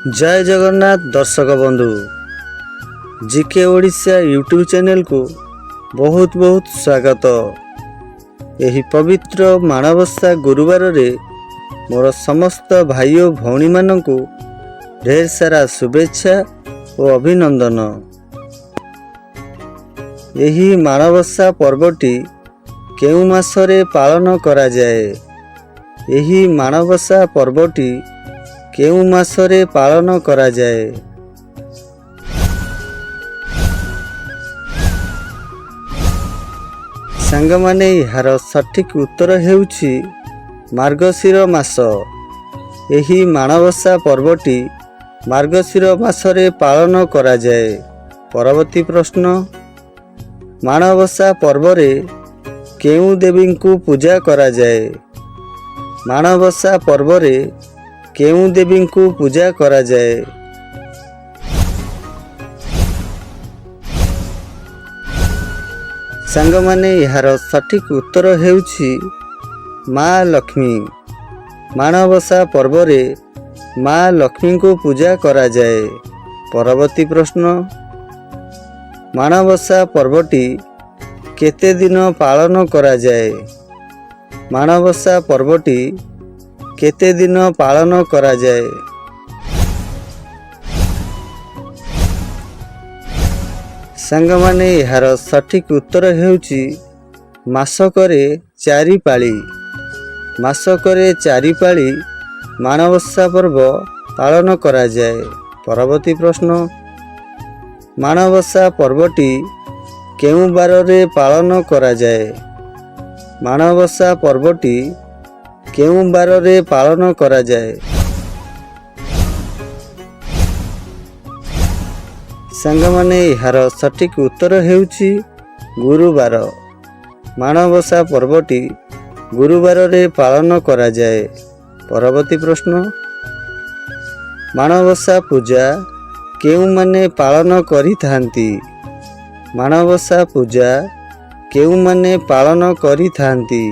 जय जगन्नाथ दर्शक बंधु जीके ओडिशा यूट्यूब चैनल को बहुत बहुत स्वागत। यही पवित्र माणबसा गुरुवार रे मोर समस्त भाई और भौणी माननकु ढेर सारा शुभेच्छा और अभिनंदन। यही माणबसा पर्वटी केउ मासरे पालन करा जाए? यही माणबसा पर्वटी केउ मासरे पालन करा जाए? सांग माने यार सठिक उत्तर हेउछि मार्गशीर मास। यही माणबसा पर्वटी मार्गशीर मासरे पालन करा जाए। परवर्ती प्रश्न, माणबसा पर्वरे केउ देवी को पूजा करा जाए? माणबसा पर्वरे केउ देवी को पूजा करा जाए? सांग माने यार सठिक उत्तर हेउछि माँ लक्ष्मी। माणबसा पर्वरे माँ लक्ष्मी को पूजा करा जाए। परवर्ती प्रश्न, माणबसा पर्वटी केते दिन पालन करा जाए? माणबसा पर्वटी केते दिन पालन करा जाए? सांग माने यार सठिक उत्तर हेउछि मासकरे चारि पाली। मासकरे चारि पाली माणबसा पर्व पालन करा जाए। परवर्ती प्रश्न, माणबसा पर्वटी केउ बारे पालन करा जाए? माणबसा पर्वटी केउ बारे पालन करा जाए? सांग माने यार सठिक उत्तर हेउछि गुरुवार। माणबसा पर्वटी गुरुवार रे पालन करा जाए। परवर्ती प्रश्न, माणबसा पूजा केउ माने पालन करि थांती? माणबसा पूजा केउ माने पालन करि थांती?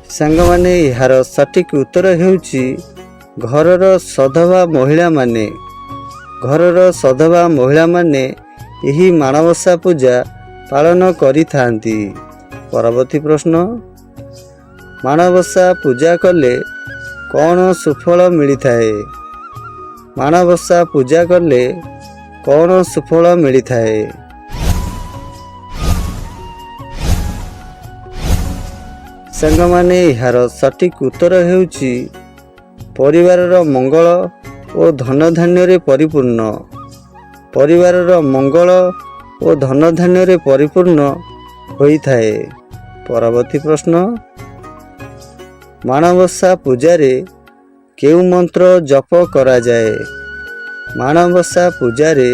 सांग माने यार सठिक उत्तर हेउछि घरर सधवा महिला माने। घरर सधवा महिला माने यही माणबसा पूजा पालन करि थांती। परवर्ती प्रश्न, माणबसा पूजा कले कौन सुफल मिली थाए? माणबसा पूजा कले कौन सुफल मिली थाए? सांग माने यार सठिक उत्तर हेउछि परिवारर मंगल और धन धान्य रे परिपूर्ण। परिवारर मंगल और धन धान्य रे परिपूर्ण होई थाए। परवर्ती प्रश्न, माणबसा पूजारे केउ मंत्र जप करा जाए? माणबसा पूजारे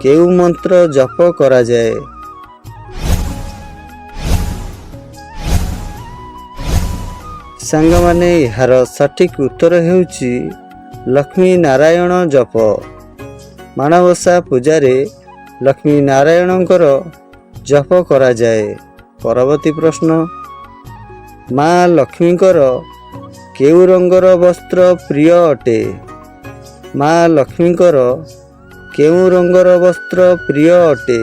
केउ मंत्र जप करा जाए? सांग माने यार सठिक उत्तर हेउछि लक्ष्मी नारायण जप। माणबसा पूजारे लक्ष्मी नारायणकर जप करा जाए। परवर्ती प्रश्न, माँ लक्ष्मीकर केउ रंगर वस्त्र प्रिय अटे? माँ लक्ष्मीकर केउ रंगर वस्त्र प्रिय अटे?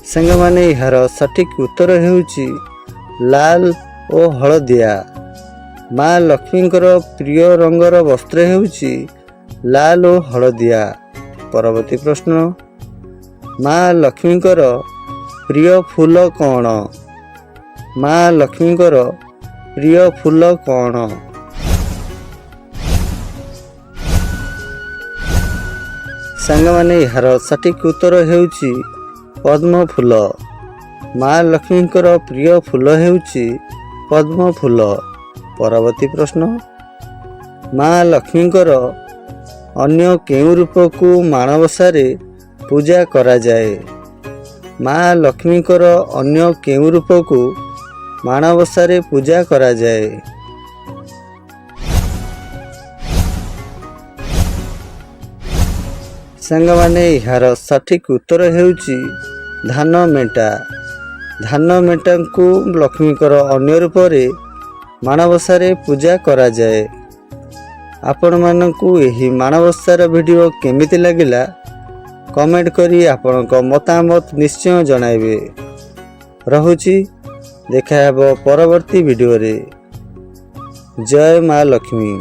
सांग माने यार सठिक उत्तर हेउछि लाल और हलदिया। माँ लक्ष्मीकर प्रिय रंगर वस्त्र हेउछि लाल और हलदिया। परवर्ती प्रश्न, माँ लक्ष्मीकर प्रिय फूल कौन? माँ लक्ष्मीकर प्रिय फूल कौन? सांग माने यार सठिक उत्तर हेउछि पद्म फूल। माँ लक्ष्मीकर प्रिय फूल हेउछि पद्म फूल। परवर्ती प्रश्न, माँ लक्ष्मीकर अन्य केउ रूप को माणबसारे पूजा करा जाए? माँ लक्ष्मीकर अन्य केउ रूप को माणबसारे पूजा करा जाए? सांग माने यार सठिक उत्तर हेउछि ଧାନ ମେଣ୍ଟା। ଧାନ ମେଣ୍ଟାଙ୍କୁ ଲକ୍ଷ୍ମୀଙ୍କର ଅନ୍ୟ ରୂପରେ ମାଣବସାରେ ପୂଜା କରାଯାଏ। ଆପଣମାନଙ୍କୁ ଏହି ମାଣବସାର ଭିଡ଼ିଓ କେମିତି ଲାଗିଲା କମେଣ୍ଟ କରି ଆପଣଙ୍କ ମତାମତ ନିଶ୍ଚୟ ଜଣାଇବେ। ରହୁଛି, ଦେଖା ହେବ ପରବର୍ତ୍ତୀ ଭିଡ଼ିଓରେ। ଜୟ ମା ଲକ୍ଷ୍ମୀ।